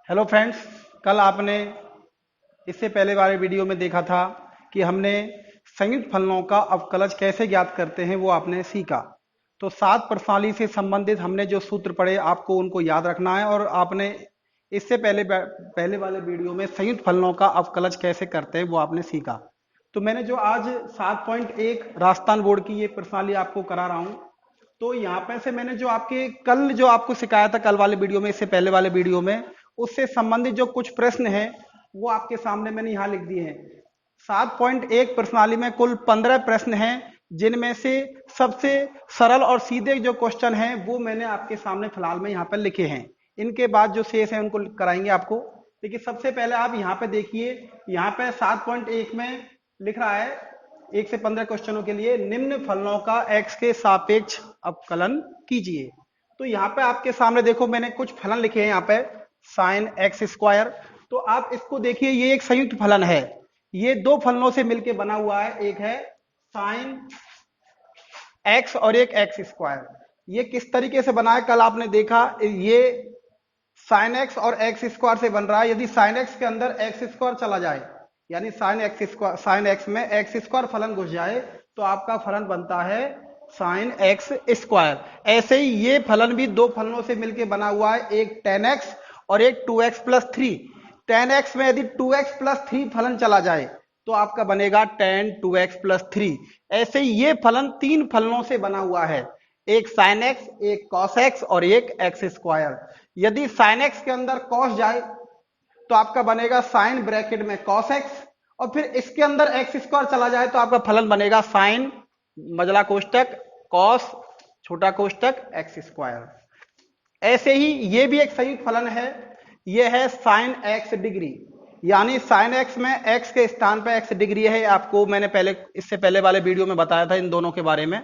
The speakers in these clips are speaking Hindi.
हेलो फ्रेंड्स, कल आपने इससे पहले वाले वीडियो में देखा था कि हमने संयुक्त फलनों का अवकलज कैसे ज्ञात करते हैं वो आपने सीखा। तो 7 प्रश्नावली से संबंधित हमने जो सूत्र पढ़े आपको उनको याद रखना है और आपने इससे पहले वाले वीडियो में संयुक्त फलनों का अवकलज कैसे करते हैं वो आपने सीखा। तो मैंने जो आज 7.1 राजस्थान बोर्ड की ये प्रश्नावली आपको करा रहा हूँ, तो यहाँ पे से मैंने जो आपके कल जो आपको सिखाया था कल वाले वीडियो में, इससे पहले वाले वीडियो में, उससे संबंधित जो कुछ प्रश्न हैं वो आपके सामने मैंने यहाँ लिख दिए हैं। 7.1 प्रश्नावली में कुल 15 प्रश्न हैं, जिनमें से सबसे सरल और सीधे जो क्वेश्चन हैं वो मैंने आपके सामने फिलहाल में यहाँ पर लिखे हैं। इनके बाद जो शेष है उनको कराएंगे आपको। लेकिन सबसे पहले आप यहाँ पे देखिए, यहाँ पे 7.1 में लिख रहा है 1 से 15 क्वेश्चनों के लिए निम्न फलनों का x के सापेक्ष अवकलन कीजिए। तो यहाँ पे आपके सामने देखो मैंने कुछ फलन लिखे हैं यहाँ पे साइन एक्स स्क्वायर। तो आप इसको देखिए, ये एक संयुक्त फलन है, ये दो फलनों से मिलकर बना हुआ है, एक है साइन एक्स और एक एक्स स्क्वायर। ये किस तरीके से बना है कल आपने देखा, ये साइन एक्स और एक्स स्क्वायर से बन रहा है। यदि साइन एक्स के अंदर एक्स स्क्वायर चला जाए, यानी साइन एक्स में एक्स स्क्वायर फलन घुस जाए, तो आपका फलन बनता है साइन एक्स स्क्वायर। ऐसे ही ये फलन भी दो फलनों से मिलकर बना हुआ है, एक टेन एक्स और एक 2x प्लस 3। टेन एक्स में यदि 2x प्लस 3 फलन चला जाए तो आपका बनेगा टेन 2x प्लस 3। ऐसे ही ये फलन तीन फलनों से बना हुआ है, एक साइन एक्स, एक कॉस एक्स और एक एक्स स्क्वायर। यदि साइन एक्स के अंदर कॉस जाए तो आपका बनेगा साइन ब्रैकेट में कॉस एक्स, और फिर इसके अंदर एक्स स्क्वायर चला जाए तो आपका फलन बनेगा साइन मजला कोष्टक कॉस छोटा कोष्टक एक्स स्क्वायर। ऐसे ही ये भी एक संयुक्त फलन है, ये है साइन एक्स डिग्री, यानी साइन एक्स में एक्स के स्थान पर एक्स डिग्री है। आपको मैंने इससे पहले वाले वीडियो में बताया था इन दोनों के बारे में।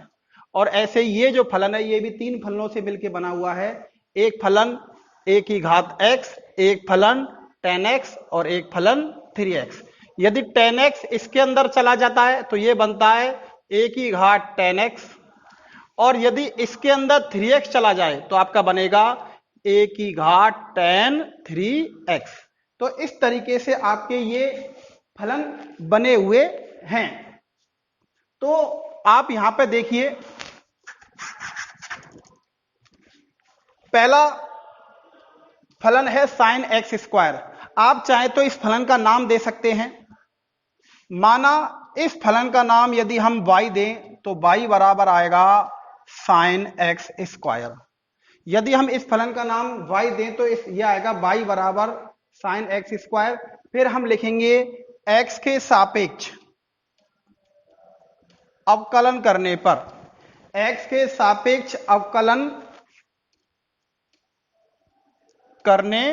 और ऐसे ये जो फलन है ये भी तीन फलनों से मिलकर बना हुआ है, एक फलन ए की घात एक्स, एक फलन टेन एक्स और एक फलन 3x। यदि टेन एक्स इसके अंदर चला जाता है तो ये बनता है ए की घात टेन एक्स, और यदि इसके अंदर 3x चला जाए तो आपका बनेगा ए की घात टेन 3x। तो इस तरीके से आपके ये फलन बने हुए हैं। तो आप यहां पे देखिए, पहला फलन है साइन एक्स स्क्वायर। आप चाहे तो इस फलन का नाम दे सकते हैं। माना इस फलन का नाम यदि हम y दें तो y बराबर आएगा साइन एक्स स्क्वायर। यदि हम इस फलन का नाम y दें तो ये आएगा y बराबर साइन एक्स स्क्वायर। फिर हम लिखेंगे x के सापेक्ष अवकलन करने पर, x के सापेक्ष अवकलन करने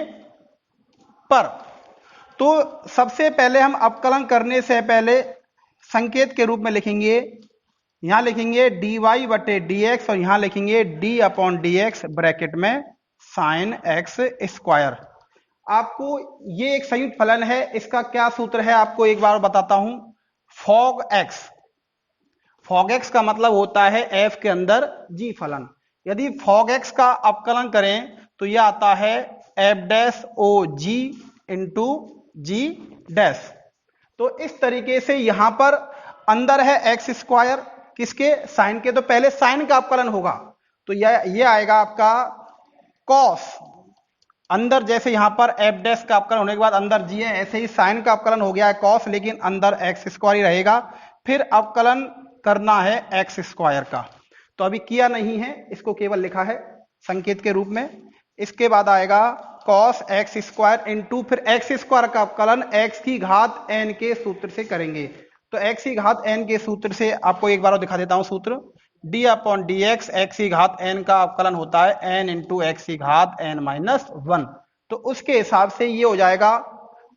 पर, तो सबसे पहले हम अवकलन करने से पहले संकेत के रूप में लिखेंगे, यहां लिखेंगे dy बटे dx और यहां लिखेंगे d अपॉन dx ब्रैकेट में साइन एक्स स्क्वायर। आपको ये एक संयुक्त फलन है, इसका क्या सूत्र है आपको एक बार बताता हूं। फॉग एक्स का मतलब होता है f के अंदर g फलन। यदि फॉग एक्स का अवकलन करें तो यह आता है एफ डैश ओ जी इंटू जी डैश। तो इस तरीके से यहां पर अंदर है एक्स स्क्वायर किसके, साइन के, तो पहले साइन का अवकलन होगा तो ये आएगा आपका कॉस। अंदर जैसे यहां पर एफ डैश का अवकलन होने के बाद अंदर जी है, ऐसे ही साइन का अवकलन हो गया है कॉस, लेकिन अंदर एक्स स्क्वायर ही रहेगा। फिर अवकलन करना है एक्स स्क्वायर का, तो अभी किया नहीं है, इसको केवल लिखा है संकेत के रूप में। इसके बाद आएगा कॉस एक्स स्क्वायर इंटू फिर एक्स स्क्वायर का अवकलन एक्स की घात एन के सूत्र से करेंगे। तो एक्स की घात एन के सूत्र से आपको एक बार और दिखा देता हूं सूत्र, D upon D x, x की घात एन का अवकलन होता है एन इंटू एक्स की घात एन माइनस 1। तो उसके हिसाब से ये हो जाएगा,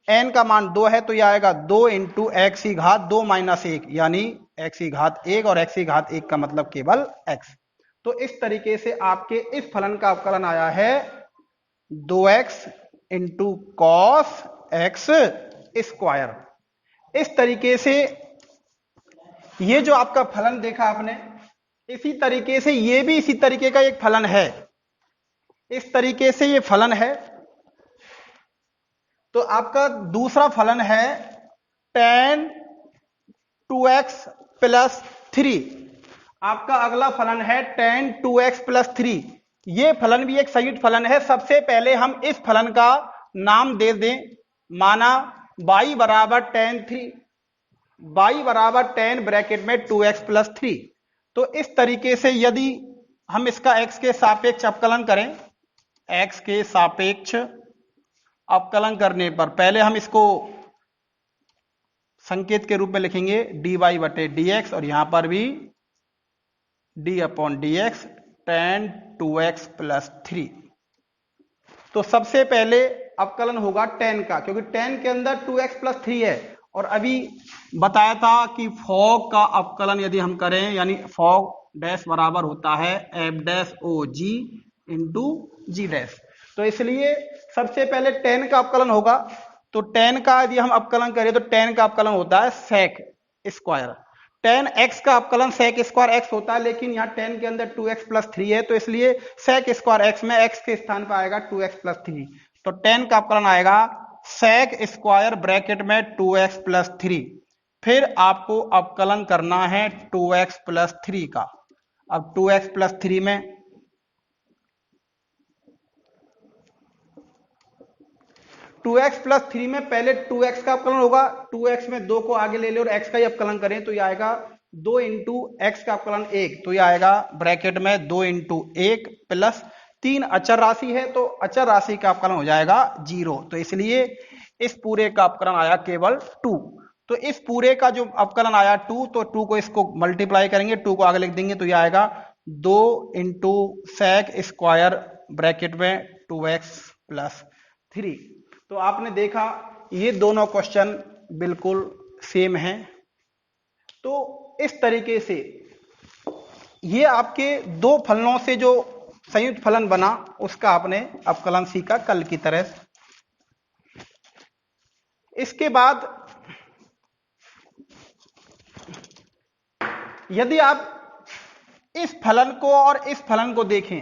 एन का मान 2 है तो ये आएगा 2 इंटू एक्स की घात 2 माइनस 1, यानी एक्स की घात 1, और एक्स की घात 1 का मतलब केवल एक्स। तो इस तरीके से आपके इस फलन का अवकलन आया है 2x into cos x square. इस तरीके से ये जो आपका फलन देखा आपने, इसी तरीके से ये भी इसी तरीके का एक फलन है। इस तरीके से ये फलन है, तो आपका दूसरा फलन है tan 2x प्लस 3। आपका अगला फलन है tan 2x प्लस 3। ये फलन भी एक संयुक्त फलन है। सबसे पहले हम इस फलन का नाम दे दें, माना y बराबर tan 3, y बराबर tan ब्रैकेट में 2x प्लस 3। तो इस तरीके से यदि हम इसका x के सापेक्ष अवकलन करें, x के सापेक्ष अवकलन करने पर पहले हम इसको संकेत के रूप में लिखेंगे dy बटे dx, और यहां पर भी d upon dx tan 2x plus 3। तो सबसे पहले अवकलन होगा tan का, क्योंकि tan के अंदर 2x प्लस 3 है। और अभी बताया था कि फॉग का अवकलन यदि हम करें, यानी फॉग डैश बराबर होता है f डैश ओ जी इंटू जी डैश। तो इसलिए सबसे पहले tan का अवकलन होगा। तो tan का यदि हम अवकलन करें तो tan का अवकलन होता है sec स्क्वायर। tan x का अवकलन sec स्क्वायर x होता है, लेकिन यहाँ tan के अंदर 2x प्लस 3 है, तो इसलिए sec स्क्वायर x में x के स्थान पर आएगा 2x प्लस 3। तो tan का अवकलन आएगा sec स्क्वायर ब्रैकेट में 2x प्लस 3। फिर आपको अवकलन करना है 2x प्लस 3 का। अब 2x प्लस 3 में 2x प्लस 3 में पहले 2x का अवकलन होगा। 2x में 2 को आगे ले ले और x का ही अवकलन करें तो यह आएगा 2 इंटू x का अवकलन 1। तो यह आएगा ब्रैकेट में 2 इंटू 1 प्लस 3 अचर राशि है, तो अचर राशि का अवकलन हो जाएगा 0। तो इसलिए इस पूरे का अवकलन आया केवल 2। तो इस पूरे का जो अवकलन आया 2, तो 2 को इसको मल्टीप्लाई करेंगे, 2 को आगे लिख देंगे तो यह आएगा 2 इंटू sec स्क्वायर ब्रैकेट में 2x प्लस 3। तो आपने देखा ये दोनों क्वेश्चन बिल्कुल सेम हैं। तो इस तरीके से ये आपके दो फलनों से जो संयुक्त फलन बना उसका आपने अवकलन सीखा कल की तरह। इसके बाद यदि आप इस फलन को और इस फलन को देखें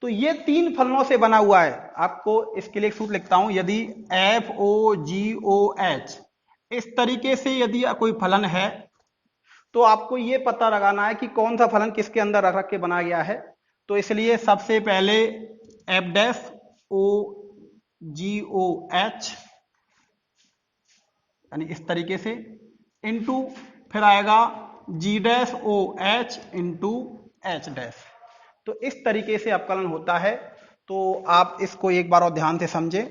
तो ये तीन फलनों से बना हुआ है। आपको इसके लिए एक सूत्र लिखता हूं, यदि F O g o H इस तरीके से यदि कोई फलन है तो आपको ये पता लगाना है कि कौन सा फलन किसके अंदर रख रख के बना गया है। तो इसलिए सबसे पहले f dash o g o h यानी इस तरीके से इंटू फिर आएगा g dash o h into h dash. तो इस तरीके से अवकलन होता है। तो आप इसको एक बार और ध्यान से समझें।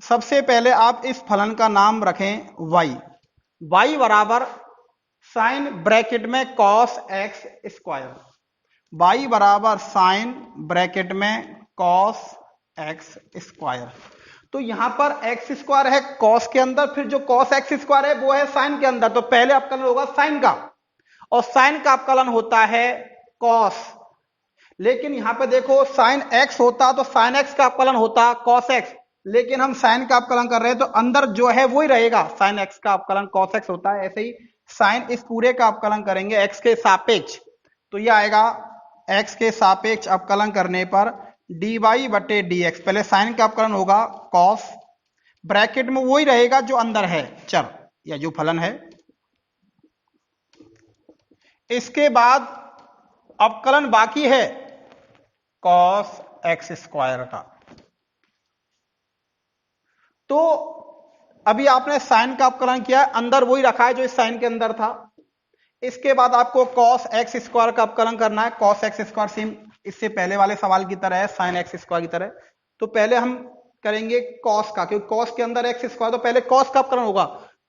सबसे पहले आप इस फलन का नाम रखें y। y बराबर साइन ब्रैकेट में cos x स्क्वायर। y बराबर साइन ब्रैकेट में cos x स्क्वायर। तो यहां पर x स्क्वायर है cos के अंदर, फिर जो cos x स्क्वायर है वो है साइन के अंदर। तो पहले अवकलन होगा साइन का, और साइन का अवकलन होता है cos। लेकिन यहां पे देखो साइन x होता तो साइन x का अवकलन होता cos x, लेकिन हम साइन का अवकलन कर रहे हैं तो अंदर जो है वही रहेगा, साइन x का अवकलन cos x होता है। ऐसे ही साइन इस पूरे का अवकलन करेंगे x के सापेक्ष, तो यह आएगा x के सापेक्ष अवकलन करने पर dy बटे dx। पहले साइन का अवकलन होगा cos, ब्रैकेट में वही रहेगा जो अंदर है चर या जो फलन है। इसके बाद अवकलन बाकी है cos x स्क्वायर का। तो अभी आपने साइन का अवकलन किया, अंदर वही रखा है जो इस साइन के अंदर था। इसके बाद आपको cos x स्क्वायर का अवकलन करना है। cos x स्क्वायर सेम इससे पहले वाले सवाल की तरह है, साइन x स्क्वायर की तरह। तो पहले हम करेंगे cos का, क्योंकि cos के अंदर x स्क्वायर, तो पहले cos का अवकलन होगा।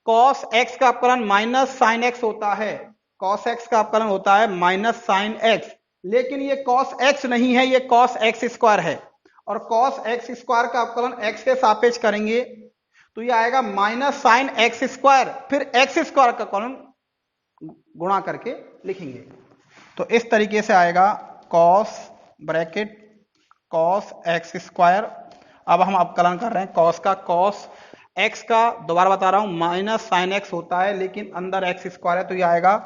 cos x का अवकलन माइनस साइन x होता है, cos x का अवकलन होता है माइनस साइन x। लेकिन ये cos x नहीं है, ये cos x स्क्वायर है, और cos x स्क्वायर का अवकलन x के सापेक्ष करेंगे तो ये आएगा माइनस साइन x स्क्वायर, फिर x स्क्वायर का कॉलम गुणा करके लिखेंगे। तो इस तरीके से आएगा cos bracket cos x square. अब हम अवकलन कर रहे हैं cos का। cos x का दोबारा बता रहा हूं माइनस साइन x होता है, लेकिन अंदर x स्क्वायर है तो ये आएगा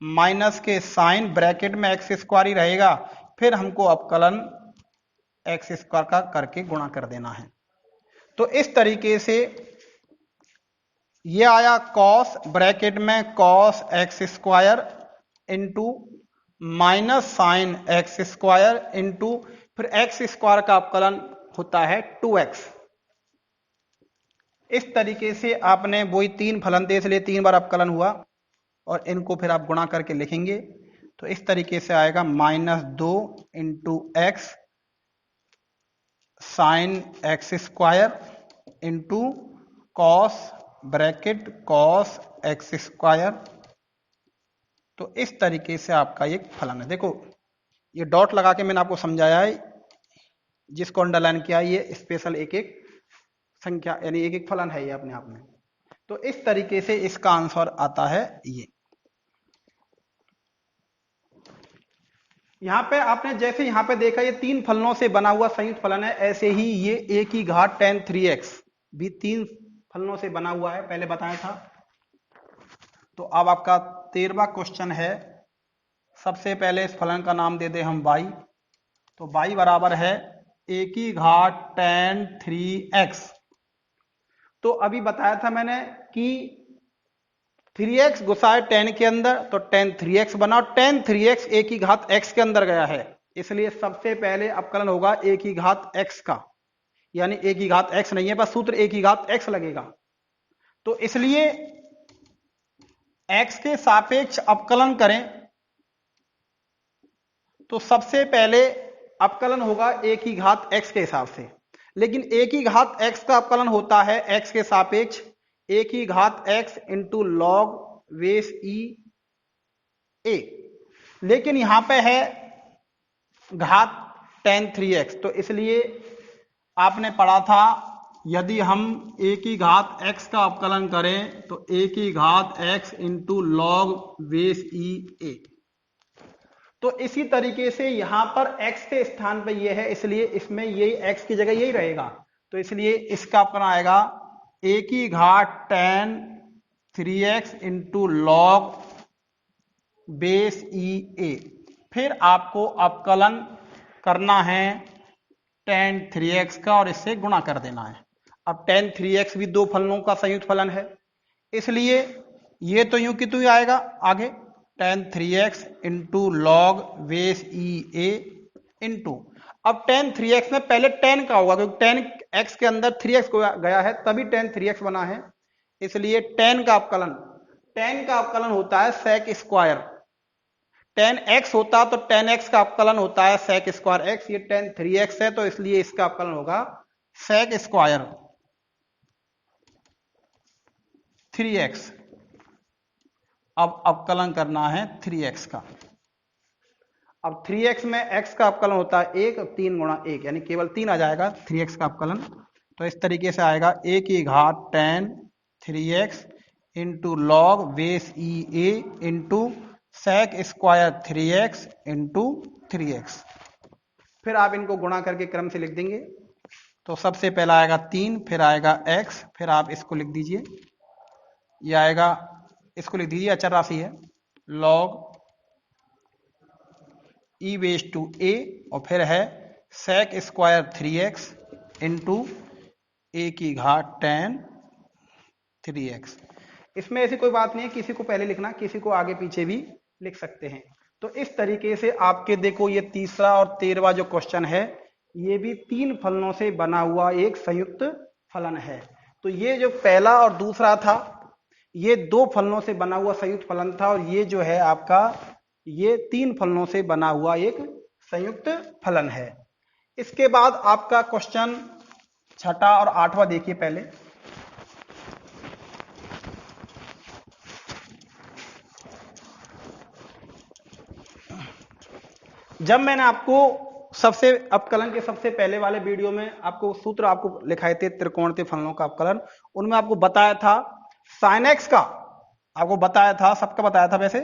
माइनस के साइन ब्रैकेट में x स्क्वायर ही रहेगा, फिर हमको अवकलन x स्क्वायर का करके गुणा कर देना है। तो इस तरीके से ये आया कॉस ब्रैकेट में cos x square into minus sine x square into फिर एक्स स्क्वायर का अवकलन होता है 2x। इस तरीके से आपने वही तीन फलन थे इसलिए 3 बार अवकलन हुआ और इनको फिर आप गुणा करके लिखेंगे तो इस तरीके से आएगा -2 into x sine x square into cos bracket cos x square. तो इस तरीके से आपका एक फलन है। देखो ये डॉट लगा के मैंने आपको समझाया है, जिसको अंडरलाइन किया ये स्पेशल एक एक संख्या यानी एक एक फलन है ये अपने आप में। तो इस तरीके से इसका आंसर आता है ये। यहां पे आपने जैसे यहां पे देखा ये 3 फलनों से बना हुआ संयुक्त फलन है, ऐसे ही ये a की घात tan 3x भी 3 फलनों से बना हुआ है, पहले बताया था। तो अब आपका 13वां क्वेश्चन है। सबसे पहले इस फलन का नाम दे दे हम y। तो y बराबर है a की घात tan 3x। तो अभी बताया था मैंने कि 3x गुसाए tan के अंदर तो tan 3x बना और tan 3x a की घात x के अंदर गया है, इसलिए सबसे पहले अवकलन होगा a की घात x का, यानी a की घात x नहीं है बस सूत्र a की घात x लगेगा। तो इसलिए x के सापेक्ष अवकलन करें तो सबसे पहले अवकलन होगा a की घात x के हिसाब से, लेकिन a की घात x का अवकलन होता है x के सापेक्ष a की घात x into log base e ए, लेकिन यहां पे है घात tan 3x। तो इसलिए आपने पढ़ा था यदि हम a की घात x का अवकलन करें तो a की घात x into log base e ए। तो इसी तरीके से यहां पर x के स्थान पर यह है, इसलिए इसमें यही x की जगह यही रहेगा। तो इसलिए इसका अवकलन आएगा a की घात tan 3x into log base e a. फिर आपको अवकलन करना है tan 3x का और इससे गुणा कर देना है। अब tan 3x भी 2 फलनों का संयुक्त फलन है, इसलिए ये तो यूं कि तू आएगा आगे tan 3x into log base e a into, अब tan 3x में पहले tan का होगा क्योंकि tan x के अंदर 3x गया है तभी tan 3x बना है, इसलिए tan का अवकलन होता है sec स्क्वायर। tan x होता तो tan x का अवकलन होता है sec स्क्वायर x, ये tan 3x है तो इसलिए इसका अवकलन होगा sec स्क्वायर 3x। अब अवकलन करना है 3x का। अब 3x में x का अवकलन होता है 1, 3 गुणा 1 यानी केवल 3 आ जाएगा 3x का अवकलन। तो इस तरीके से आएगा a की घात tan 3x into log base e a into sec square 3x into 3x। फिर आप इनको गुणा करके क्रम से लिख देंगे। तो सबसे पहला आएगा 3, फिर आएगा x, फिर आप इसको लिख दीजिए, यह आएगा, इसको लिख दीजिए अचर राशि है लॉग ई बेस टू ए और फिर है sec स्क्वायर 3x इंटू ए की घात tan 3x। इसमें ऐसी कोई बात नहीं है, किसी को पहले लिखना किसी को आगे पीछे भी लिख सकते हैं। तो इस तरीके से आपके देखो ये तीसरा और 13वां जो क्वेश्चन है ये भी 3 फलनों से बना हुआ एक संयुक्त फलन है। तो ये जो पहला और दूसरा था ये 2 फलनों से बना हुआ संयुक्त फलन था और ये जो है आपका ये 3 फलनों से बना हुआ एक संयुक्त फलन है। इसके बाद आपका क्वेश्चन 6वां और 8वां देखिए पहले। जब मैंने आपको सबसे अवकलन के सबसे पहले वाले वीडियो में आपको सूत्र आपको लिखाए थे त्रिकोणीय फलनों का अवकलन, उनमें आपको बताया था sin x का, आपको बताया था, सबका बताया था वैसे,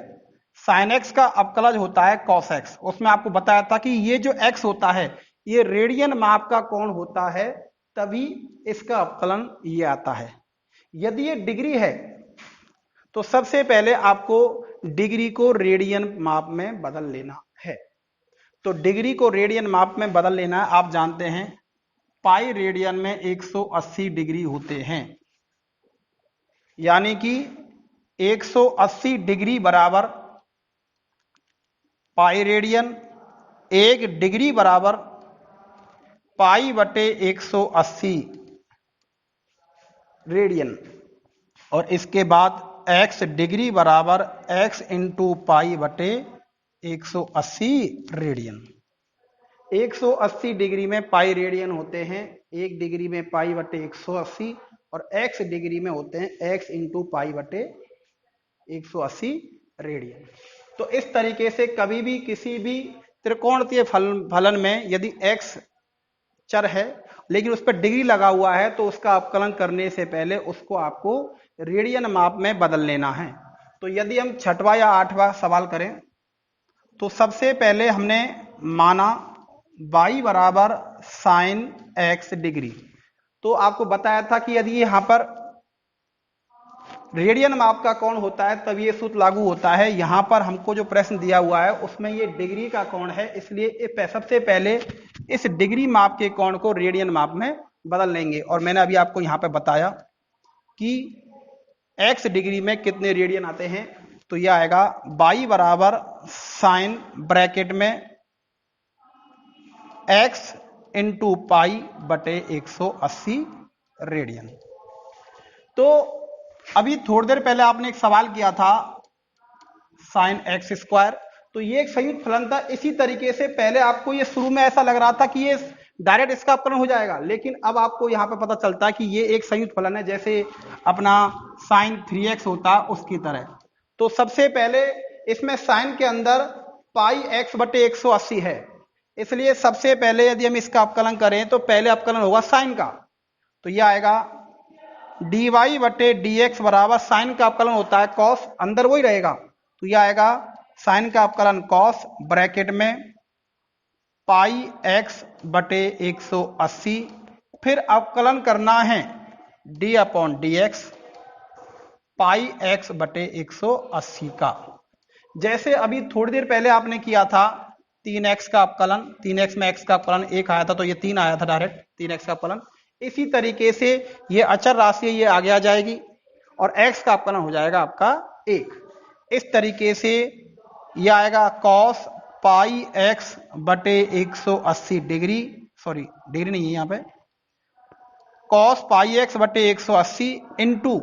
sin x का अवकलज होता है cos x। उसमें आपको बताया था कि ये जो x होता है ये रेडियन माप का कोण होता है तभी इसका अवकलन ये आता है। यदि ये डिग्री है तो सबसे पहले आपको डिग्री को रेडियन माप में बदल लेना है। तो डिग्री को रेडियन माप में बदल लेना है। आप जानते हैं पाई रेडियन में 180 डिग्री होते हैं। यानी कि 180 डिग्री बराबर पाई रेडियन, 1 डिग्री बराबर पाई बटे 180 रेडियन, और इसके बाद x डिग्री बराबर x इंटू पाई बटे 180 रेडियन। 180 डिग्री में पाई रेडियन होते हैं, 1 डिग्री में पाई बटे 180, और x डिग्री में होते हैं x इंटू पाई बटे 180 रेडियन। तो इस तरीके से कभी भी किसी भी त्रिकोणीय फलन में यदि x चर है लेकिन उस पर डिग्री लगा हुआ है तो उसका अवकलन करने से पहले उसको आपको रेडियन माप में बदल लेना है। तो यदि हम 6वां या 8वां सवाल करें तो सबसे पहले हमने माना y बराबर साइन x डिग्री। तो आपको बताया था कि यदि यहां पर रेडियन माप का कोण होता है तब ये सूत्र लागू होता है। यहां पर हमको जो प्रश्न दिया हुआ है उसमें ये डिग्री का कोण है, इसलिए सबसे पहले इस डिग्री माप के कोण को रेडियन माप में बदल लेंगे। और मैंने अभी आपको यहां पे बताया कि x डिग्री में कितने रेडियन आते हैं। तो यह आएगा y बराबर साइन ब्रैकेट में x इंटू पाई बटे 180 रेडियन। तो अभी थोड़ी देर पहले आपने एक सवाल किया था साइन एक्स स्क्वायर, तो ये एक संयुक्त फलन था। इसी तरीके से पहले आपको ये शुरू में ऐसा लग रहा था कि ये डायरेक्ट इसका अवकलन हो जाएगा, लेकिन अब आपको यहाँ पे पता चलता है कि ये एक संयुक्त फलन है, जैसे अपना साइन 3x होता उसकी तरह। तो सबसे पहले इसमें साइन के अंदर पाई x बटे 180 है, इसलिए सबसे पहले यदि हम इसका अवकलन करें तो पहले अवकलन होगा साइन का। तो यह आएगा dy बटे dx बराबर साइन का अवकलन होता है कॉस, अंदर वही रहेगा। तो यह आएगा साइन का अवकलन कॉस ब्रैकेट में पाई x बटे 180, फिर अवकलन करना है d अपॉन dx पाई x बटे 180 का। जैसे अभी थोड़ी देर पहले आपने किया था 3x का अवकलन, 3x में x का अवकलन 1 आया था तो ये 3 आया था डायरेक्ट 3x का अवकलन। इसी तरीके से ये अचर राशि ये आगे आ जाएगी और x का अवकलन हो जाएगा आपका 1। इस तरीके से ये आएगा कॉस पाई x बटे 180 डिग्री, सॉरी डिग्री नहीं है यहाँ पे, कॉस पाई x बटे 180 इंटू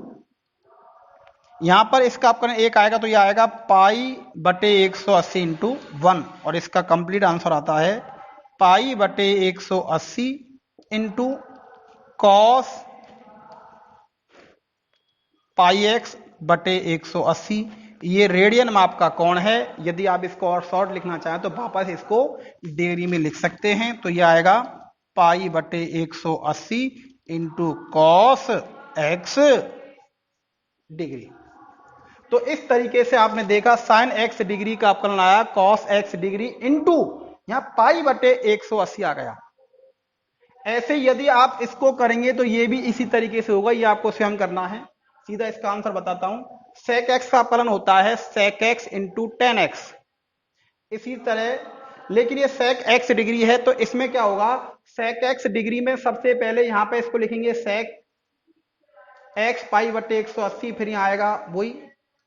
यहां पर इसका अवकलन 1 आएगा तो यह आएगा पाई बटे 180 इंटू 1, और इसका कंप्लीट आंसर आता है पाई बटे 180 इंटू कॉस पाई एक्स बटे 180। ये रेडियन माप का कोण है। यदि आप इसको और शॉर्ट लिखना चाहें तो वापस इसको डिग्री में लिख सकते हैं। तो यह आएगा पाई बटे 180 इंटू कॉस एक्स डिग्री। तो इस तरीके से आपने देखा साइन एक्स डिग्री का अवकलन आया कॉस एक्स डिग्री इंटू यहां पाई बटे 180 आ गया। ऐसे यदि आप इसको करेंगे तो ये भी इसी तरीके से होगा, ये आपको स्वयं करना है। सीधा इसका आंसर बताता हूं, सेक एक्स का अवकलन होता है sec x into tan x. इसी तरह लेकिन ये सेक एक्स डिग्री है तो इसमें क्या होगा, सेक एक्स डिग्री में सबसे पहले यहां पे इसको लिखेंगे सेक एक्स पाई बटे 180, फिर यहां आएगा वही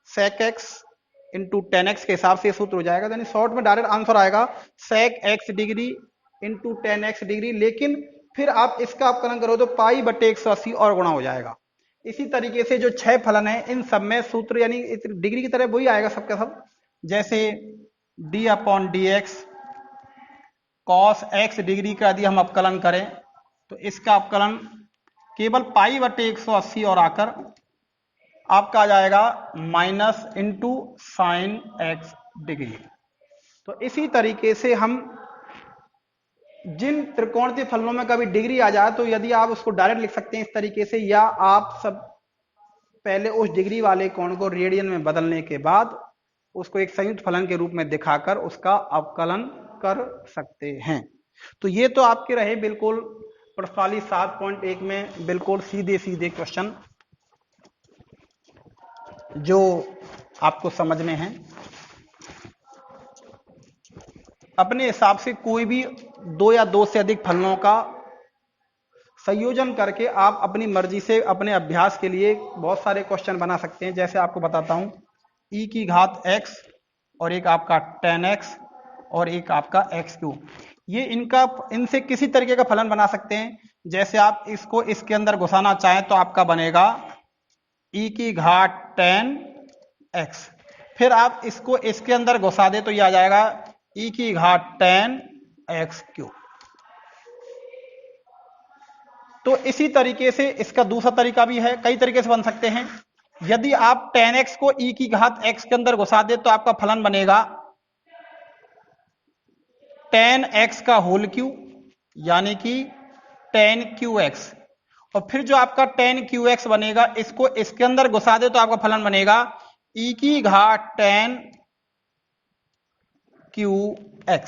sec x into tan x के हिसाब से सूत्र हो जाएगा। यानी शॉर्ट में डायरेक्ट आंसर आएगा sec x degree into tan x degree, लेकिन फिर आप इसका अवकलन करो तो पाई बटे 180 और गुणा हो जाएगा। इसी तरीके से जो 6 फलन है इन सब में सूत्र यानी डिग्री की तरह वही आएगा सबका सब, जैसे d upon D x cos x degree का यदि हम अवकलन करें तो इसका अवकलन केवल पाई बटे 180 और आकर आपका आ जाएगा minus into sine x degree. तो इसी तरीके से हम जिन त्रिकोणीय फलनों में कभी डिग्री आ जाए तो यदि आप उसको डायरेक्ट लिख सकते हैं इस तरीके से, या आप सब पहले उस डिग्री वाले कोण को रेडियन में बदलने के बाद उसको एक संयुक्त फलन के रूप में दिखाकर उसका अवकलन कर सकते हैं। तो ये तो आपके रहे बिल्कुल प्रश्नावली 7.1 में बिल्कुल सीधे सीधे क्वेश्चन जो आपको समझने हैं। अपने हिसाब से कोई भी 2 या 2 से अधिक फलनों का संयोजन करके आप अपनी मर्जी से अपने अभ्यास के लिए बहुत सारे क्वेश्चन बना सकते हैं। जैसे आपको बताता हूं, e की घात x और एक आपका tan x और एक आपका x3, ये इनसे किसी तरीके का फलन बना सकते हैं। जैसे आप इसको इसके अंदर घुसाना चाहें तो आपका बनेगा e की घात tan x, फिर आप इसको इसके अंदर घुसा दे तो ये आ जाएगा e की घात tan x3। तो इसी तरीके से इसका दूसरा तरीका भी है, कई तरीके से बन सकते हैं। यदि आप tan x को e की घात x के अंदर घुसा दे तो आपका फलन बनेगा tan x का होल क्यू, यानी कि tan qx, और फिर जो आपका tan qx बनेगा इसको इसके अंदर घुसा दे तो आपका फलन बनेगा e की घात tan qx।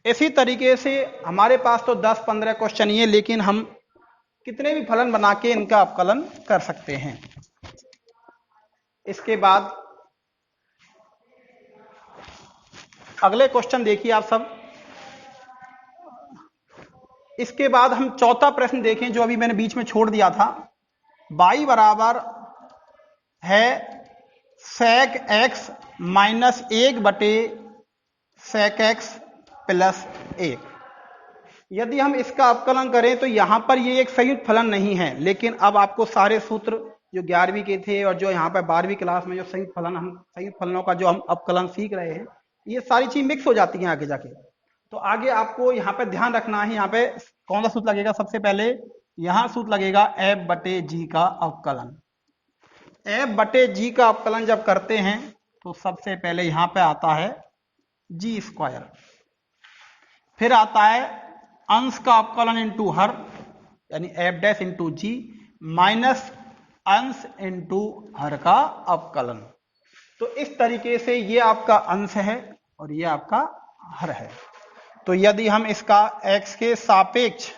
इसी तरीके से हमारे पास तो 10-15 क्वेश्चन ही है, लेकिन हम कितने भी फलन बना के इनका अवकलन कर सकते हैं। इसके बाद अगले क्वेश्चन देखिए आप सब। इसके बाद हम चौथा प्रश्न देखें जो अभी मैंने बीच में छोड़ दिया था। y बराबर है sec x minus 1/sec x plus 1। यदि हम इसका अवकलन करें तो यहां पर ये एक संयुक्त फलन नहीं है, लेकिन अब आपको सारे सूत्र जो 11वीं के थे और जो यहाँ पर 12वीं क्लास में जो संयुक्त फलनों का जो हम अवकलन सीख रहे हैं, ये सारी चीज मिक्स हो जाती हैं आगे जाके। तो आगे आपको यहाँ पे ध्यान रखना है, यहाँ पे कौन सा सूत्र लगेगा। सबसे पहले यहाँ सूत्र लगेगा f/g का अवकलन। f/g का अवकलन जब करते हैं तो सबसे पहले यहाँ पे आता है g², फिर आता है अंश का अवकलन इंटू हर, यानी f' इंटू जी, माइनस अंश इंटू हर का अवकलन। तो इस तरीके से ये आपका अंश है और ये आपका हर है। तो यदि हम इसका x के सापेक्ष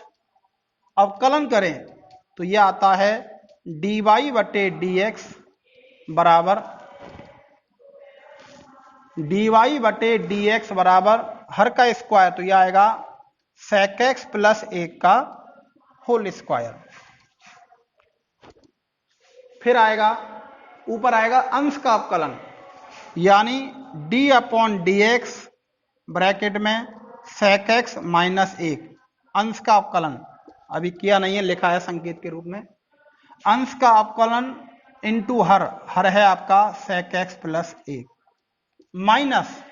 अवकलन करें तो ये आता है dy/dx बराबर dy/dx बराबर हर का स्क्वायर, तो यह आएगा sec x प्लस 1 का होल स्क्वायर। फिर आएगा ऊपर आएगा अंश का अवकलन, यानी d/dx ब्रैकेट में sec x माइनस 1, अंश का अवकलन अभी किया नहीं है, लिखा है संकेत के रूप में। अंश का अवकलन इंटू हर है आपका sec x प्लस 1, माइनस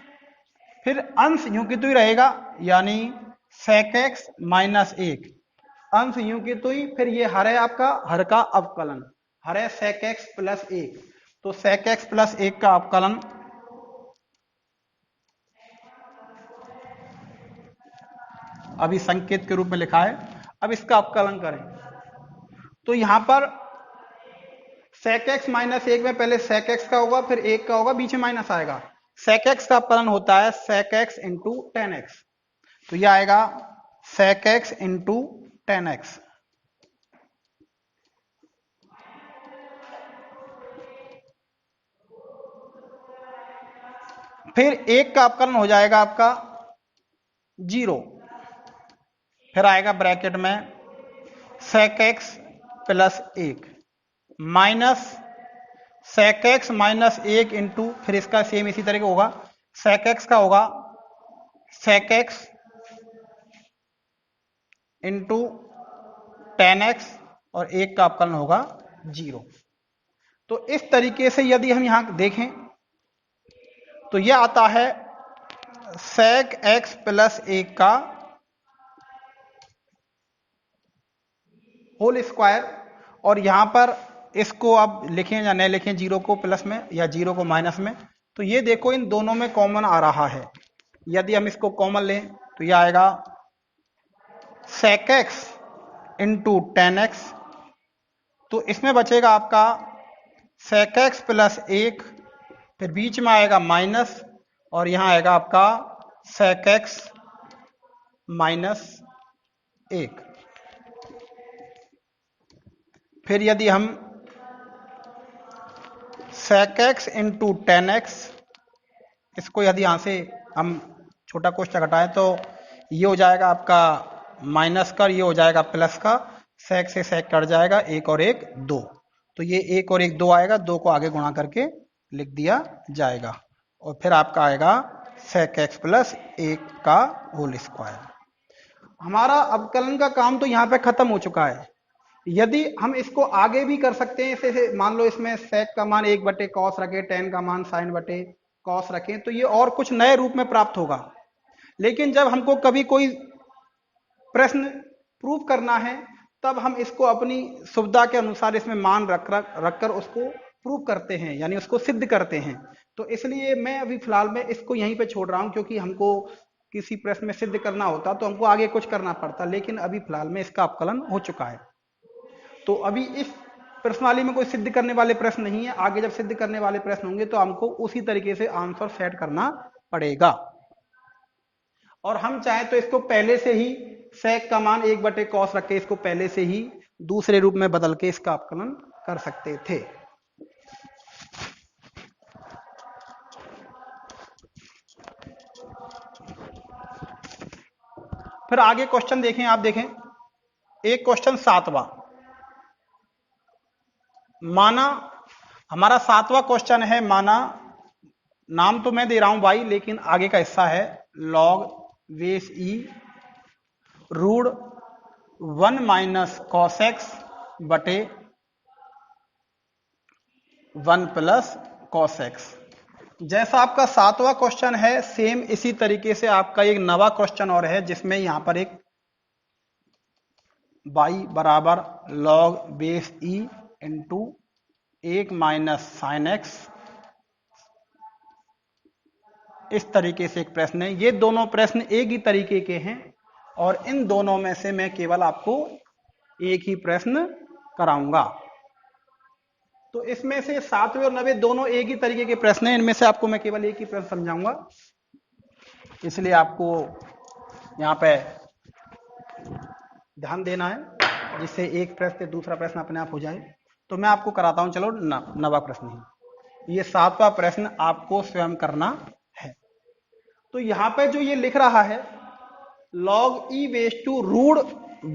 फिर अंश यूं की तुई रहेगा, यानी sec x माइनस 1, अंश यूं की तुई, फिर ये हर है आपका हर का अवकलन, हर है sec x प्लस 1। तो sec x प्लस 1 का अवकलन अभी संकेत के रूप में लिखा है। अब इसका अवकलन करें तो यहां पर sec x माइनस 1 में पहले sec x का होगा, फिर 1 का होगा, बीच में माइनस आएगा। sec x का अवकलन होता है sec x into tan x, तो यह आएगा sec x into tan x। फिर 1 का अवकलन हो जाएगा आपका 0, फिर आएगा ब्रैकेट में sec x plus 1 minus sec x minus 1 into, फिर इसका सेम इसी तरह का होगा, sec x का होगा sec x into tan x और 1 का अवकलन होगा 0। तो इस तरीके से यदि हम यहां देखें तो यह आता है sec x प्लस 1 का होल स्क्वायर, और यहां पर इसको आप लिखें या नहीं लिखें, 0 को प्लस में या 0 को माइनस में, तो ये देखो इन दोनों में कॉमन आ रहा है। यदि हम इसको कॉमन लें तो यह आएगा sec x into tan x, तो इसमें बचेगा आपका sec x प्लस 1, फिर बीच में आएगा माइनस और यहां आएगा आपका sec x माइनस 1। फिर यदि हम sec x into tan x, इसको यदि यहां से हम छोटा कोष्ठक हटाएं तो ये हो जाएगा आपका माइनस का ये हो जाएगा प्लस का, सेक से सेक कट जाएगा, एक और एक दो, तो ये एक और एक दो आएगा, दो को आगे गुणा करके लिख दिया जाएगा और फिर आपका आएगा सेक एक्स प्लस एक का होल स्क्वायर। हमारा अवकलन का काम तो यहाँ पे खत्म हो चुका है। यदि हम इसको आगे भी कर सकते हैं, जैसे मान लो इसमें सेक का मान 1 बटे कॉस रखे, टेन का मान साइन बटे कॉस रखें, तो ये और कुछ नए रूप में प्राप्त होगा। लेकिन जब हमको कभी कोई प्रश्न प्रूव करना है तब हम इसको अपनी सुविधा के अनुसार इसमें मान रखकर उसको प्रूव करते हैं, यानी उसको सिद्ध करते हैं। तो इसलिए मैं अभी फिलहाल में इसको यहीं पे छोड़ रहा हूं, क्योंकि हमको किसी प्रश्न में सिद्ध करना होता तो हमको आगे कुछ करना पड़ता, लेकिन अभी फिलहाल में इसका अवकलन हो चुका है। तो अभी इस प्रश्नावली में कोई सिद्ध करने वाले प्रश्न नहीं है, आगे जब सिद्ध करने वाले प्रश्न होंगे तो हमको उसी तरीके से आंसर सेट करना पड़ेगा। और हम चाहें तो इसको पहले से ही सेक का मान 1 बटे कॉस रख के इसको पहले से ही दूसरे रूप में बदल के इसका अवकलन कर सकते थे। फिर आगे क्वेश्चन देखें, आप देखें एक क्वेश्चन 7वां, माना हमारा 7वां क्वेश्चन है, माना नाम तो मैं दे रहा हूं भाई, लेकिन आगे का हिस्सा है लॉग बेस ई रूट 1 माइनस कॉस एक्स बटे 1 प्लस कॉस एक्स। जैसा आपका 7वां क्वेश्चन है, सेम इसी तरीके से आपका एक नवा क्वेश्चन और है, जिसमें यहां पर एक y बराबर log base E into 1 minus sine x, इस तरीके से एक प्रश्न है। ये दोनों प्रश्न एक ही तरीके के हैं और इन दोनों में से मैं केवल आपको एक ही प्रश्न कराऊंगा। तो इसमें से 7वें और 9वें दोनों एक ही तरीके के प्रश्न हैं, इनमें से आपको मैं केवल एक ही प्रश्न समझाऊंगा, इसलिए आपको यहाँ पे ध्यान देना है, जिससे एक प्रश्न से दूसरा प्रश्न अपने आप हो जाए। तो मैं आपको कराता हूं, चलो 9वां प्रश्न ही, ये 7वां प्रश्न आपको स्वयं करना है। तो यहां पे जो ये लिख रहा है log e base two root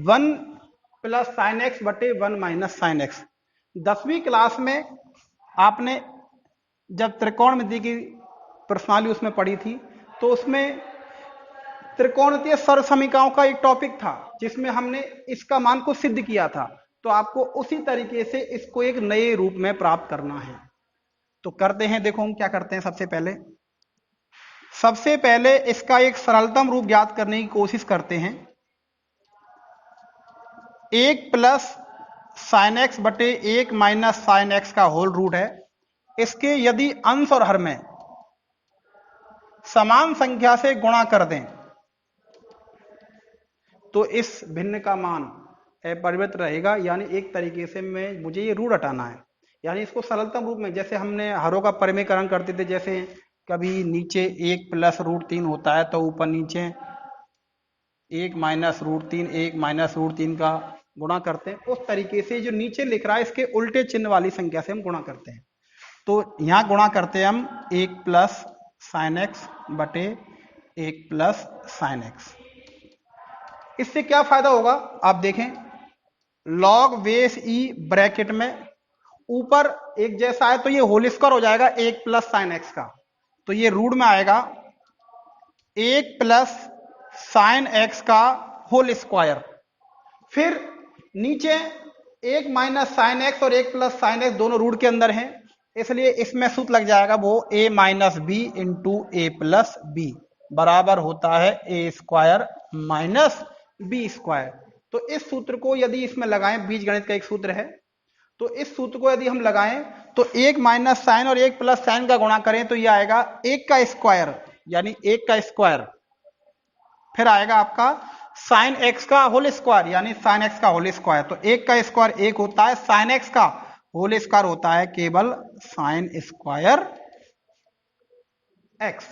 1 plus sine x बटे 1 माइनस साइन एक्स। 10वीं क्लास में आपने जब त्रिकोणमिति की प्रश्नावली उसमें पढ़ी थी, तो उसमें त्रिकोणमितीय सर्वसमीकरणों का एक टॉपिक था जिसमें हमने इसका मान को सिद्ध किया था। तो आपको उसी तरीके से इसको एक नए रूप में प्राप्त करना है। तो करते हैं, देखो हम क्या करते हैं। सबसे पहले इसका एक सरलतम रूप ज्ञात करने की कोशिश करते हैं। 1 प्लस साइन एक्स बटे 1 माइनस साइन एक्स का होल रूट है। इसके यदि अंश और हर में समान संख्या से गुणा कर दें तो इस भिन्न का मान अपरिवर्तित रहेगा। यानी एक तरीके से मुझे ये रूट हटाना है, यानी इसको सरलतम रूप में, जैसे हमने हरों का परिमेयकरण करते थे, जैसे कभी नीचे 1 प्लस रूट 3 होता है तो ऊपर नीचे 1 माइनस रूट 3, 1 माइनस रूट 3 का गुणा करते हैं, उस तरीके से जो नीचे लिख रहा है इसके उल्टे चिन्ह वाली संख्या से हम गुणा करते हैं। तो यहां गुणा करते हैं हम 1 प्लस साइन एक्स बटे 1 प्लस साइन एक्स। इससे क्या फायदा होगा आप देखें, लॉग बेस ई ब्रैकेट में ऊपर एक जैसा है तो ये होल स्क्वायर हो जाएगा 1 प्लस साइन एक्स का, तो ये रूट में आएगा 1 प्लस साइन एक्स का होल स्क्वायर। फिर नीचे 1 माइनस साइन एक्स और 1 प्लस साइन एक्स दोनों रूट के अंदर हैं, इसलिए इसमें सूत्र लग जाएगा वो a minus b into a plus b बराबर होता है a square minus b square. तो इस सूत्र को यदि इसमें लगाएं, बीजगणित का एक सूत्र है, तो इस सूत्र को यदि हम लगाएं तो 1 माइनस साइन और 1 प्लस साइन का गुणा करें तो ये आएगा 1 का स्क्वायर, यानी 1 का स्क्वायर, फिर आएगा आपका साइन एक्स का होल स्क्वायर, यानी साइन एक्स का होल स्क्वायर। तो 1 का स्क्वायर 1 होता है, साइन एक्स का होल स्क्वायर होता है केवल साइन स्क्वायर एक्स।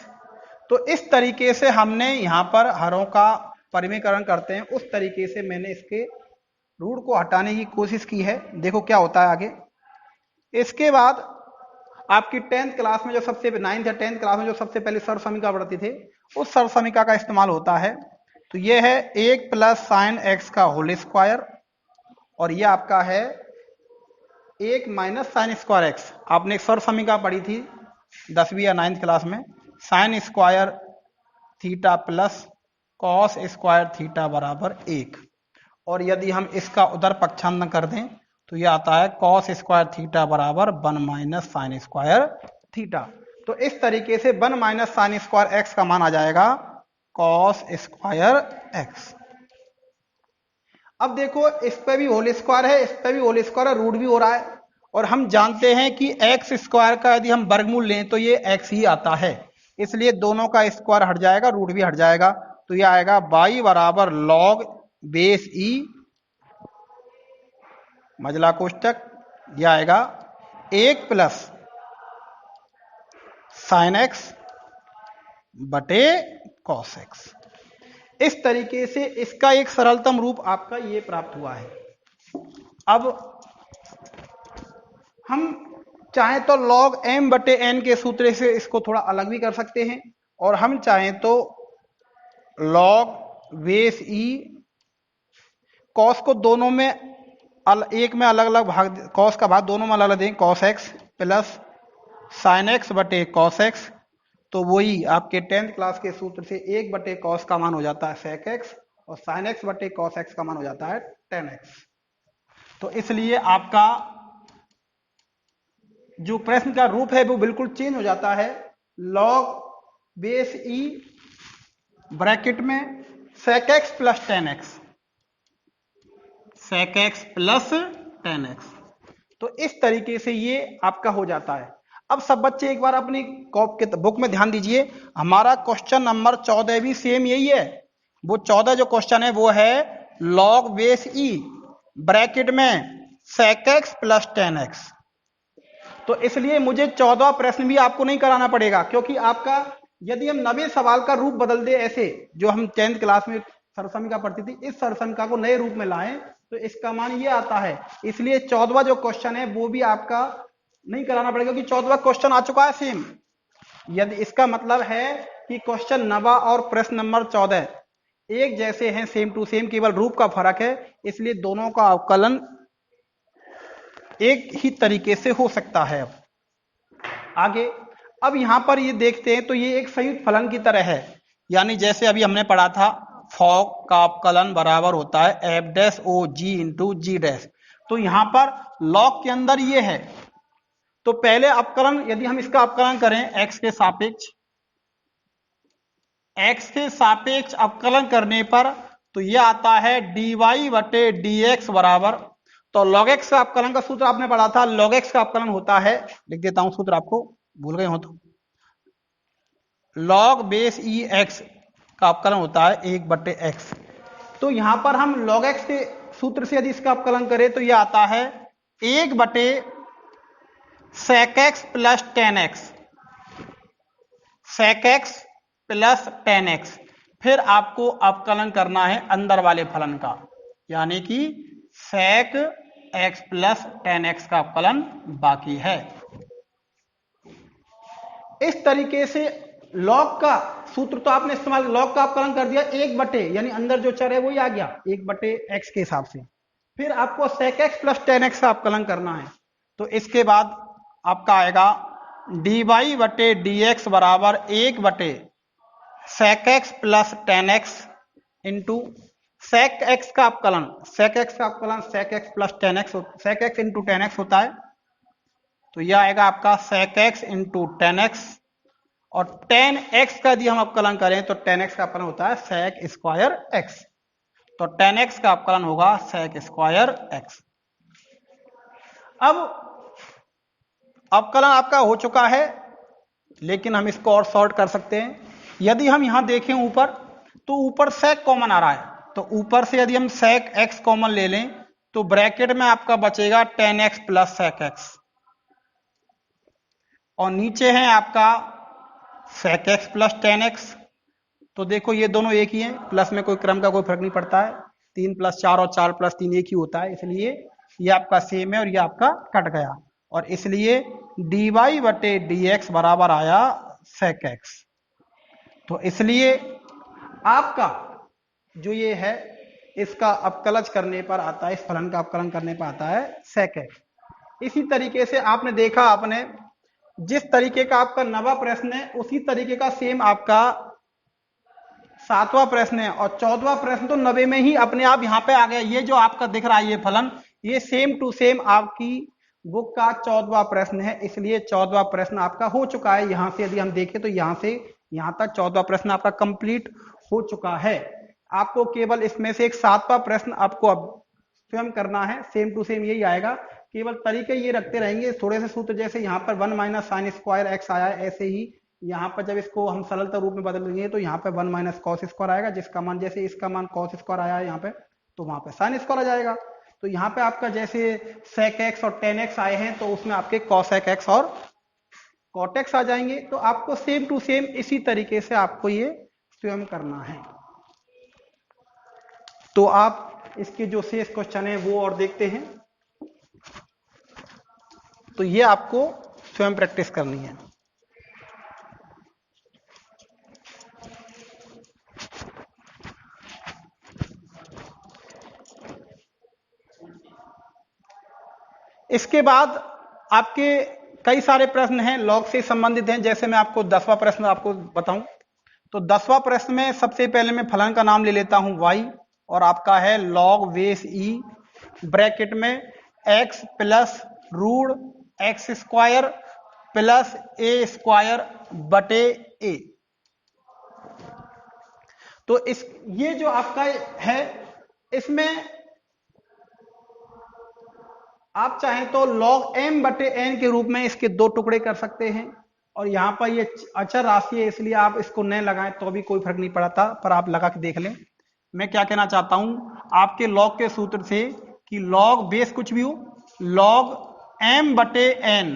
तो इस तरीके से हमने यहां पर हरों का परिमेयकरण करते हैं, उस तरीके से मैंने इसके रूट को हटाने की कोशिश की है। देखो क्या होता है आगे। इसके बाद आपकी 10th क्लास में जो सबसे 9th या 10th क्लास में जो सबसे पहले सर्वसमीकरण पढ़ते थे, उस सर्वसमीकरण का इस्तेमाल होता है। तो ये है 1 प्लस साइन एक्स का होल स्क्वायर, और ये आपका है 1 माइनस साइन स्क्वायर एक्स। आपने एक सर्व समीकरण पढ़ी थी 10वीं या 9th क्लास में, sine square theta plus cos square theta बराबर 1। और यदि हम इसका उधर पक्षांतर कर दें तो यह आता है कॉस स्क्वायर थीटा बराबर 1 माइनस साइन स्क्वायर थीटा। तो इस तरीके से 1 माइनस साइन स्क्वायर एक्स का मान आ जाएगा कॉस स्क्वायर एक्स। अब देखो इस पे भी होल स्क्वायर है, इस पे भी होल स्क्वायर है, रूट भी हो रहा है, और हम जानते हैं कि एक्स स्क्वायर का यदि हम वर्गमूल लें तो ये एक्स ही आता है, इसलिए दोनों का स्क्वायर हट जाएगा, रूट भी हट जाएगा। तो ये आएगा y बराबर लॉग बेस ई मजला कोष्टक, यह आएगा 1 प्लस साइन एक्स बटे कॉस एक्स। इस तरीके से इसका एक सरलतम रूप आपका ये प्राप्त हुआ है। अब हम चाहें तो log m बटे n के सूत्र से इसको थोड़ा अलग भी कर सकते हैं, और हम चाहें तो log बेस ई कॉस को दोनों में एक में अलग अलग भाग, कॉस का भाग दोनों में अलग अलग दें, cos x plus sine x बटे कॉस एक्स। तो वही आपके 10th क्लास के सूत्र से 1 बटे कॉस का मान हो जाता है सेक एक्स, और साइन एक्स बटे कॉस एक्स का मान हो जाता है टेन एक्स। तो इसलिए आपका जो प्रश्न का रूप है वो बिल्कुल चेंज हो जाता है। लॉग बेस ई ब्रैकेट में sec x plus tan x, sec x plus tan x. तो इस तरीके से ये आपका हो जाता है। अब सब बच्चे एक बार अपनी कॉप के बुक में ध्यान दीजिए, हमारा क्वेश्चन नंबर 14 भी सेम यही है। वो 14 जो क्वेश्चन है वो है लॉग बेस ई ब्रैकेट में sec x plus tan x. तो इसलिए मुझे 14 प्रश्न भी आपको नहीं कराना पड़ेगा, क्योंकि आपका यदि हम 90 सवाल का रूप बदल दे, ऐसे जो हम 10th क्लास में सरसमिका पढ़ती थी, इस सरसमिका को नए रूप में लाएं तो इसका मान ये आता है। इसलिए 14वां जो क्वेश्चन है वो भी आपका नहीं कराना पड़ेगा, क्योंकि 14वां क्वेश्चन आ चुका है सेम। यदि इसका मतलब है कि क्वेश्चन 9 और प्रश्न नंबर 14 एक जैसे हैं, सेम टू सेम, केवल रूप का फर्क है, इसलिए दोनों का अवकलन एक ही तरीके से हो सकता है। आगे अब यहां पर ये देखते हैं तो ये एक संयुक्त फलन की तरह है, यानी जैसे अभी हमने पढ़ा था फॉग का अवकलन बराबर होता है एफ डैश ओ जी इंटू जी डैश। तो यहां पर लॉग के अंदर ये है, तो पहले अवकलन यदि हम इसका अवकलन करें एक्स के सापेक्ष, एक्स के सापेक्ष अवकलन करने पर तो यह आता है dy बटे dx बराबर, तो log x का अवकलन का सूत्र आपने पढ़ा था, log x का अवकलन होता है, लिख देता हूं सूत्र, आपको भूल गए हो तो, log बेस ई x का अवकलन होता है 1 बटे x। तो यहां पर हम log x के सूत्र से यदि इसका अवकलन करें तो यह आता है 1 बटे sec x plus tan x, sec x plus tan x. फिर आपको अवकलन करना है अंदर वाले फलन का, यानी कि sec x plus tan x का अवकलन बाकी है। इस तरीके से log का सूत्र तो आपने इस्तेमाल, log का अवकलन कर दिया 1 बटे, यानी अंदर जो चर है वही आ गया 1 बटे x के हिसाब से। फिर आपको sec x plus tan x का अवकलन करना है, तो इसके बाद आपका आएगा dy बटे dx बराबर 1 बटे sec x plus tan x into sec x का अवकलन, sec x का अवकलन sec x plus tan x, sec x into tan x होता है, तो यह आएगा आपका sec x into tan x, और टेन एक्स का यदि हम अवकलन करें तो टेन एक्स का अवकलन होता है sec स्क्वायर x, तो टेन एक्स का अवकलन होगा sec स्क्वायर x। अब अवकलन आपका हो चुका है, लेकिन हम इसको और शॉर्ट कर सकते हैं। यदि हम यहां देखें ऊपर, तो ऊपर sec कॉमन आ रहा है, तो ऊपर से यदि हम sec x कॉमन ले लें तो ब्रैकेट में आपका बचेगा ten x plus sec x, और नीचे है आपका sec x plus tan x. तो देखो ये दोनों एक ही हैं, प्लस में कोई क्रम का कोई फर्क नहीं पड़ता है, 3 प्लस 4 और 4 प्लस 3 एक ही होता है, इसलिए ये आपका सेम है और ये आपका कट गया, और इसलिए dy बटे dx बराबर आया sec x। तो इसलिए आपका जो ये है इसका अवकलज करने पर आता है, इस फलन का अवकलन करने पर आता है sec x। इसी तरीके से आपने देखा, आपने जिस तरीके का आपका 9वां प्रश्न है उसी तरीके का सेम आपका 7वां प्रश्न है, और 14वां प्रश्न तो 90 में ही अपने आप यहाँ पे आ गया। ये जो आपका दिख रहा है ये फलन, ये सेम टू सेम आपकी बुक का 14वां प्रश्न है, इसलिए 14वां प्रश्न आपका हो चुका है। यहां से यदि हम देखें तो यहां से यहां तक 14वां प्रश्न आपका कंप्लीट हो चुका है। आपको केवल इसमें से एक 7वां प्रश्न आपको अब स्वयं करना है, सेम टू सेम यही आएगा, केवल तरीके ये रखते रहेंगे थोड़े से सूत्र। जैसे यहाँ पर 1 माइनस साइन स्क्वायर एक्स आया है, ऐसे ही यहाँ पर जब इसको हम सरलता रूप में बदल देंगे तो यहाँ पे 1 माइनस कॉस स्क्वायर आएगा, जिसका मान जैसे इसका मान कॉस स्क्वायर आया है यहाँ पे, तो वहां पे साइन स्क्वायर आ जाएगा। तो यहाँ पे आपका जैसे sec x और tan x आए हैं तो उसमें आपके cosec x और cot x आ जाएंगे। तो आपको सेम टू सेम इसी तरीके से आपको ये स्वयं करना है। तो आप इसके जो शेष क्वेश्चन है वो और देखते हैं, तो ये आपको स्वयं प्रैक्टिस करनी है। इसके बाद आपके कई सारे प्रश्न हैं लॉग से संबंधित हैं। जैसे मैं आपको 10वां प्रश्न आपको बताऊं तो 10वां प्रश्न में सबसे पहले मैं फलन का नाम ले लेता हूं y, और आपका है log बेस e ब्रैकेट में x plus root x square plus a square बटे a। तो इस ये जो आपका है इसमें आप चाहें तो log m बटे n के रूप में इसके 2 टुकड़े कर सकते हैं, और यहां पर ये अचर राशि है इसलिए आप इसको न लगाएं तो भी कोई फर्क नहीं पड़ता, पर आप लगा के देख लें। मैं क्या कहना चाहता हूं आपके log के सूत्र से कि log बेस कुछ भी हो, log m बटे n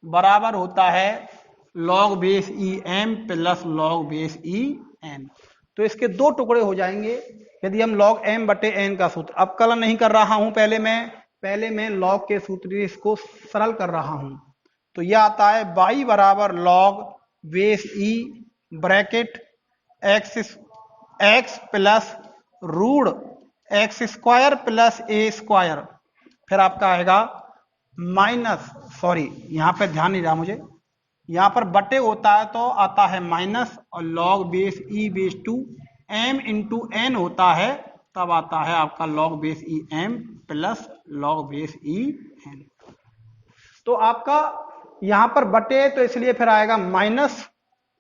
बराबर होता है log base e m plus log base e n। तो इसके 2 टुकड़े हो जाएंगे यदि हम log m बटे n का सूत्र, अवकलन नहीं कर रहा हूं, पहले मैं log के सूत्र इसको सरल कर रहा हूं। तो यह आता है y बराबर log base e bracket x plus root x square plus a square, फिर आपका आएगा माइनस, सॉरी यहां पे ध्यान नहीं रहा मुझे, यहां पर बटे होता है तो आता है माइनस, और log base e base two m into n होता है तब आता है आपका log base e m plus log base e n। तो आपका यहां पर बटे तो इसलिए फिर आएगा minus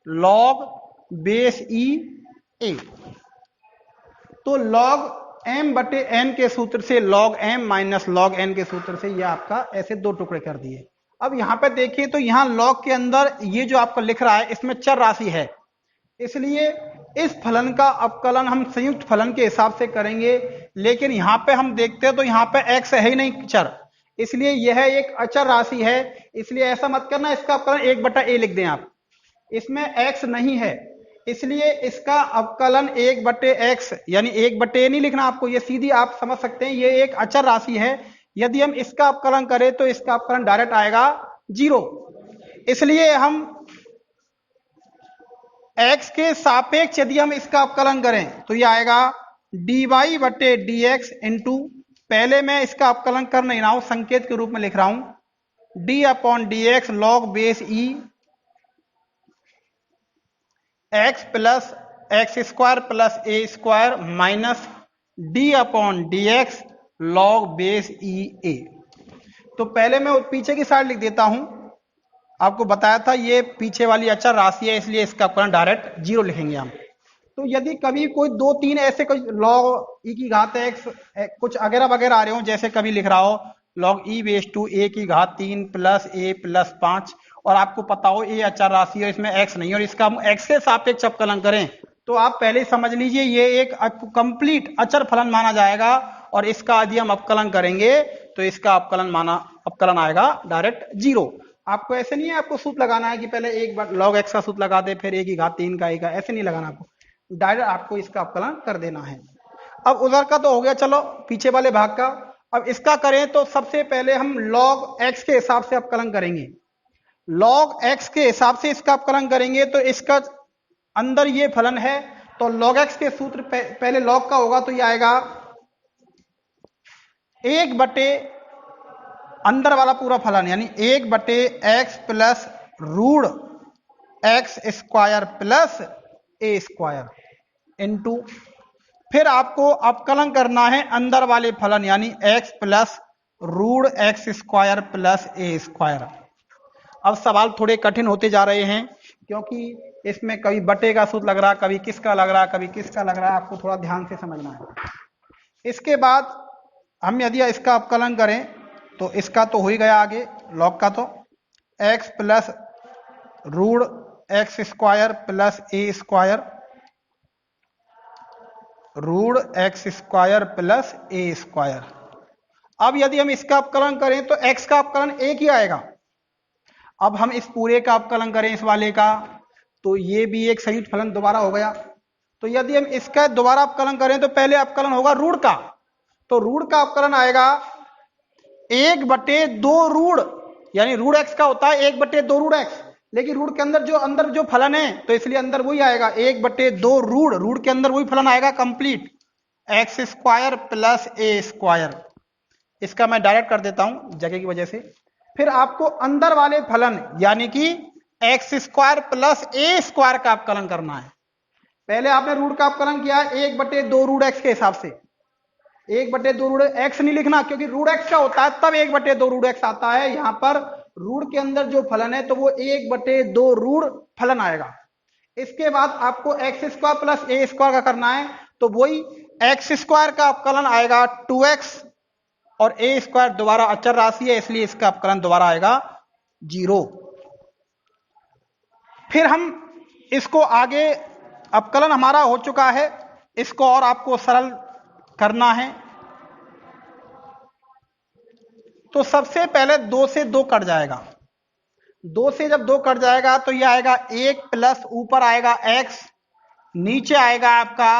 log base E a। तो log m बटे n के सूत्र से log m minus log n के सूत्र से यह आपका ऐसे 2 टुकड़े कर दिए। अब यहां पे देखिए तो यहां log के अंदर ये जो आपका लिख रहा है इसमें चर राशि है, इसलिए इस फलन का अवकलन हम संयुक्त फलन के हिसाब से करेंगे, लेकिन यहां पे हम देखते हैं तो यहां पे x है ही नहीं चर, इसलिए यह एक अचर राशि है। इसलिए ऐसा मत करना इसका अवकलन 1/a लिख दें आप, इसमें x नहीं है, इसलिए इसका अवकलन 1/x यानी 1/a नहीं लिखना आपको, ये सीधी आप समझ सकते हैं ये एक अचर राशि है। यदि हम इसका अवकलन करें तो इसका अवकलन डायरेक्ट आएगा 0, इसलिए हम x के सापेक्ष यदि हम इसका अवकलन करें तो ये आएगा dy बटे dx इंटू, पहले मैं इसका अवकलन कर नहीं रहा हूं, संकेत के रूप में लिख रहा हूं d upon dx log base e x plus x square plus a square minus d upon dx log base E a। तो पहले मैं पीछे की साइड लिख देता हूं, आपको बताया था ये पीछे वाली अचर राशि है इसलिए इसका अवकलन डायरेक्ट 0 लिखेंगे हम। तो यदि कभी कोई 2-3 ऐसे कोई log e की घात x कुछ वगैरह वगैरह आ रहे हो, जैसे कभी लिख रहा हो log e base two a की घात 3 प्लस a प्लस 5, और आपको पता हो ये अचर राशि है इसमें x नहीं, और इसका हम x के सापेक्ष अवकलन करें तो आप पहले समझ लीजिए ये एक कंप्लीट अचर फलन माना जाएगा, और इसका यदि हम अवकलन करेंगे तो इसका अवकलन आएगा डायरेक्ट 0। आपको ऐसे नहीं है आपको सूत्र लगाना है कि पहले एक बार log x का सूत्र लगा दे फिर a की घात 3 का a का, ऐसे नहीं लगाना आपको, डायरेक्ट आपको इसका अवकलन कर देना है। अब उधर का तो हो गया, चलो पीछे वाले भाग का। अब इसका करें तो सबसे पहले हम log x के हिसाब से अवकलन करेंगे, log x के हिसाब से इसका अवकलन करेंगे तो इसका अंदर ये फलन है तो log x के सूत्र पहले log का होगा तो ये आएगा 1 बटे अंदर वाला पूरा फलन यानी 1 बटे x plus root x square plus a square into फिर आपको अवकलन करना है अंदर वाले फलन यानी x plus root x square plus a square. अब सवाल थोड़े कठिन होते जा रहे हैं क्योंकि इसमें कभी बटे का सूत्र लग रहा, कभी किसका लग रहा, कभी किसका लग रहा है, आपको थोड़ा ध्यान से समझना है। इसके बाद हम यदि इसका अवकलन करें तो इसका तो हो ही गया आगे लॉग का, तो x plus root x square plus a square root x square plus a square. अब यदि हम इसका अवकलन करें तो x का अवकलन एक ही आएगा। अब हम इस पूरे का अवकलन करें इस वाले का तो ये भी एक संयुक्त फलन दोबारा हो गया। तो यदि हम इसका दोबारा अवकलन करें तो पहले अवकलन होगा रूट का, तो रूट का अवकलन आएगा 1 बटे 2 रूट यानी रूट एक्स का होता है 1 बटे 2 रूट एक्स, लेकिन रूट के अंदर जो फलन है तो इसलिए अंदर वही आएगा 1 बटे 2 रूट के अंदर वही फलन आएगा complete x square plus a square. इसका मैं डायरेक्ट कर देता हूं जगह की वजह से। फिर आपको अंदर वाले फलन यानी कि x square plus a square का अवकलन करना है। पहले आपने रूट का अवकलन किया 1 बटे 2 रूट एक्स के हिसाब से, 1 बटे 2 रूट एक्स नहीं लिखना क्योंकि रूट एक्स का होता है तब 1 बटे 2 रूट एक्स आता है। यहां पर रूट के अंदर जो फलन है तो वो 1 बटे 2 रूट फलन आएगा। इसके बाद आपको x square plus a square का करना है तो वही एक्स स्क्वायर का अवकलन आएगा 2x और ए स्क्वायर दोबारा अचर राशि है इसलिए इसका अवकलन दोबारा आएगा 0। फिर हम इसको आगे अवकलन हमारा हो चुका है, इसको और आपको सरल करना है। तो सबसे पहले 2 से 2 कट जाएगा, 2 से जब 2 कट जाएगा तो यह आएगा 1 प्लस ऊपर आएगा x, नीचे आएगा आपका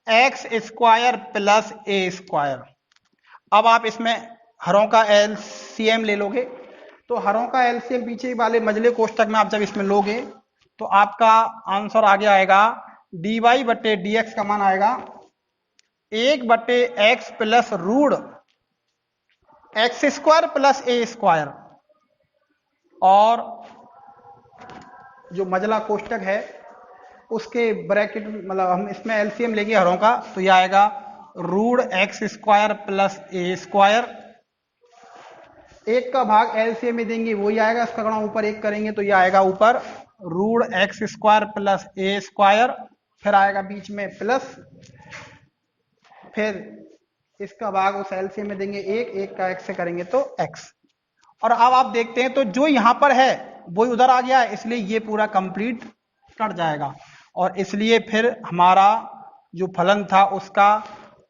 x square plus a square. अब आप इसमें हरों का एलसीएम ले लोगे तो हरों का एलसीएम पीछे वाले मजले कोष्टक में आप जब इसमें लोगे तो आपका आंसर आगे आएगा dy बटे dx का मान आएगा 1 बटे x plus root x square plus a square और जो मजला कोष्टक है उसके ब्रैकेट मतलब हम इसमें एलसीएम लेंगे हरों का तो यह आएगा root x square plus a square. 1 का भाग एलसीएम में देंगे वही आएगा, इसका गणा ऊपर 1 करेंगे तो यह आएगा ऊपर root x square plus a square, फिर आएगा बीच में प्लस, फिर इसका भाग उस एलसीएम में देंगे 1 का x से करेंगे तो x। और अब आप देखते हैं तो जो यहां पर है वही उधर आ गया है इसलिए ये पूरा कंप्लीट कट जाएगा और इसलिए फिर हमारा जो फलन था उसका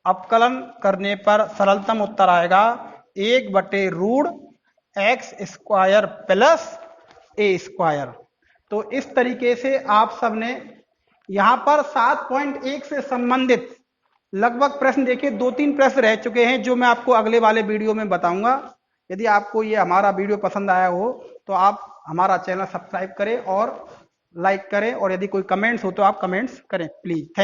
अवकलन करने पर सरलतम उत्तर आएगा 1 बटे root x square plus a square. तो इस तरीके से आप सबने यहां पर 7.1 से संबंधित लगभग प्रश्न देखिए, 2-3 प्रश्न रह चुके हैं जो मैं आपको अगले वाले वीडियो में बताऊंगा। यदि आपको ये हमारा वीडियो पसंद आया हो तो आप हमारा चैनल सब्सक्राइब करें और लाइक करें और यदि कोई कमेंट्स हो तो आप कमेंट्स करें प्लीज। Thank you.